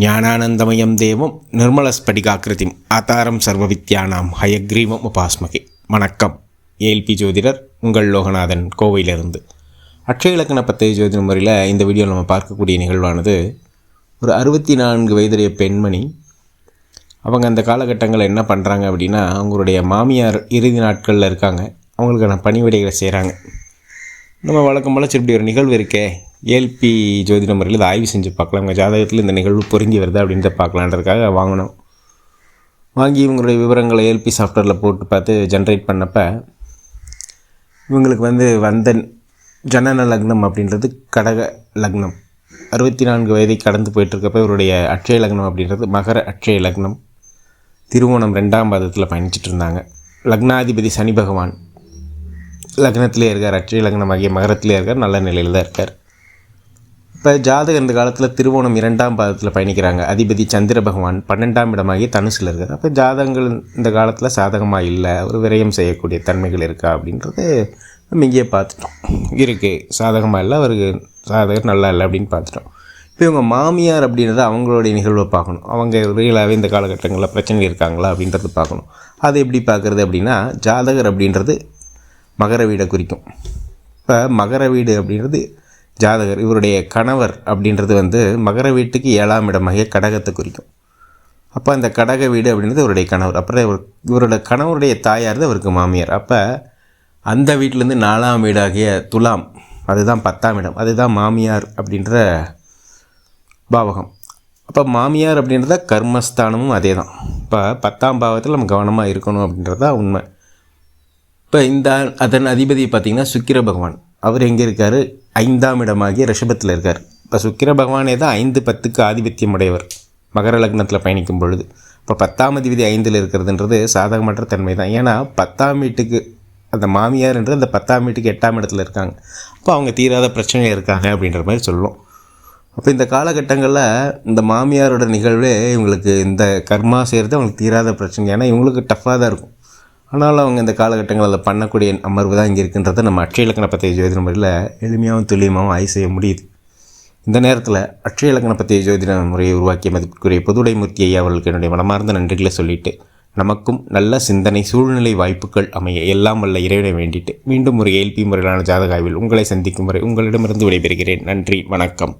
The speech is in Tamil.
ஞானானந்தமயம் தேவம் நிர்மலஸ்படிகாக்கிருதிம் ஆதாரம் சர்வவித்யானாம் ஹயக்ரீவம் உபாஸ்மகே. வணக்கம். ஏஎல்பி ஜோதிடர் உங்கள் லோகநாதன், கோவையிலிருந்து. அட்சய இலக்கண பத்தய ஜோதிட முறையில் இந்த வீடியோவில் நம்ம பார்க்கக்கூடிய நிகழ்வானது, ஒரு 64 வயதுடைய பெண்மணி. அவங்க அந்த காலகட்டங்களில் என்ன பண்ணுறாங்க அப்படின்னா, அவங்களுடைய மாமியார் இறுதி நாட்களில் இருக்காங்க. அவங்களுக்கான பணிவிடைகளை செய்கிறாங்க. நம்ம வழக்கம் போல இப்படி ஒரு நிகழ்வு இருக்கே, ஏஎல்பி ஜோதிட முறையில் இதை ஆய்வு செஞ்சு பார்க்கலாம். உங்கள் ஜாதகத்தில் இந்த நிகழ்வு பொருந்தி வருது அப்படின்றத பார்க்கலான்றதுக்காக வாங்கினோம். வாங்கி இவங்களுடைய விவரங்களை ஏஎல்பி சாஃப்ட்வேரில் போட்டு பார்த்து ஜென்ரேட் பண்ணப்போ, இவங்களுக்கு வந்த ஜனன லக்னம் அப்படின்றது கடக லக்னம். 64 வயதை கடந்து போயிட்டுருக்கப்போ இவருடைய அட்சய லக்னம் அப்படின்றது மகர அட்சய லக்னம். திருவோணம் 2ஆம் பாதத்தில் பயணிச்சுட்டு இருந்தாங்க. லக்னாதிபதி சனி பகவான் லக்னத்திலே இருக்கார், அட்சய லக்னம் ஆகிய மகரத்திலே இருக்கார், நல்ல நிலையில் தான் இருக்கார். இப்போ ஜாதகம் இந்த காலத்தில் திருவோணம் 2ஆம் பாதத்தில் பயணிக்கிறாங்க. அதிபதி சந்திர பகவான் 12ஆம் இடமாகி தனுசில் இருக்கார். அப்போ ஜாதகங்கள் இந்த காலத்தில் சாதகமாக இல்லை, ஒரு விரயம் செய்யக்கூடிய தன்மைகள் இருக்கா அப்படின்றது நம்ம இங்கேயே பார்த்துட்டோம். இருக்குது, சாதகமாக இல்லை, அவருக்கு சாதகம் நல்லா இல்லை அப்படின்னு பார்த்துட்டோம். இப்போ இவங்க மாமியார் அப்படின்றத அவங்களுடைய நிகழ்வை பார்க்கணும். அவங்க ரியலாகவே இந்த காலகட்டங்களில் பிரச்சனை இருக்காங்களா அப்படின்றது பார்க்கணும். அதை எப்படி பார்க்குறது அப்படின்னா, ஜாதகர் அப்படின்றது மகர வீடை குறிக்கும். இப்போ மகர வீடு அப்படின்றது ஜாதகர், இவருடைய கணவர் அப்படின்றது மகர வீட்டுக்கு 7ஆம் இடமாகிய கடகத்தை குறிக்கும். அப்போ அந்த கடக வீடு அப்படின்றது இவருடைய கணவர். அப்புறம் இவரோட கணவருடைய தாயார் தான் அவருக்கு மாமியார். அப்போ அந்த வீட்டிலேருந்து 4ஆம் வீடாகிய துலாம், அதுதான் 10ஆம் இடம், அதுதான் மாமியார் அப்படின்ற பாவகம். அப்போ மாமியார் அப்படின்றத கர்மஸ்தானமும் அதே தான். இப்போ 10ஆம் பாவத்தில் நம்ம கவனமாக இருக்கணும் அப்படின்றது தான் உண்மை. இப்போ அதன் அதிபதி பார்த்திங்கன்னா சுக்கிர பகவான். அவர் எங்கே இருக்கார்? 5ஆம் இடமாகிய ரிஷபத்தில் இருக்கார். இப்போ சுக்கிர பகவானே தான் 5-10க்கு ஆதிபத்தியம் உடையவர் மகர லக்னத்தில் பயணிக்கும் பொழுது. இப்போ 10ஆம் அதிபதி 5ல் இருக்கிறதுன்றது சாதகமற்ற தன்மை தான். ஏன்னா 10ஆம் வீட்டுக்கு அந்த மாமியார்ன்றது அந்த 10ஆம் வீட்டுக்கு 8ஆம் இடத்துல இருக்காங்க. அப்போ அவங்க தீராத பிரச்சனைகள் இருக்காங்க அப்படின்ற மாதிரி சொல்லுவோம். அப்போ இந்த காலகட்டங்களில் இந்த மாமியாரோட நிகழ்வே இவங்களுக்கு இந்த கர்மா செய்கிறது அவங்களுக்கு தீராத பிரச்சனை. ஏன்னா இவங்களுக்கு டஃப்பாக தான் இருக்கும். ஆனாலும் அவங்க இந்த காலகட்டங்களில் அதை பண்ணக்கூடிய அமர்வு தான் இங்கே இருக்குன்றதை நம்ம அட்சய இலக்கண பத்தய ஜோதிட முறையில் எளிமையாகவும் துல்லியமாகவும் ஆய்வு செய்ய முடியுது. இந்த நேரத்தில் அட்சய இலக்கண பத்தய ஜோதிட முறையை உருவாக்கிய மதிப்புக்குரிய புதுடைமூர்த்தி ஐயா அவர்களுக்கு என்னுடைய மனமார்ந்த நன்றிகளை சொல்லிவிட்டு, நமக்கும் நல்ல சிந்தனை சூழ்நிலை வாய்ப்புகள் அமைய எல்லாம் வல்ல இறைவனை வேண்டிட்டு மீண்டும் ஒரு ஏஎல்பி முறையிலான ஜாதக ஆய்வில் உங்களை சந்திக்கும் வரை உங்களிடமிருந்து விடைபெறுகிறேன். நன்றி, வணக்கம்.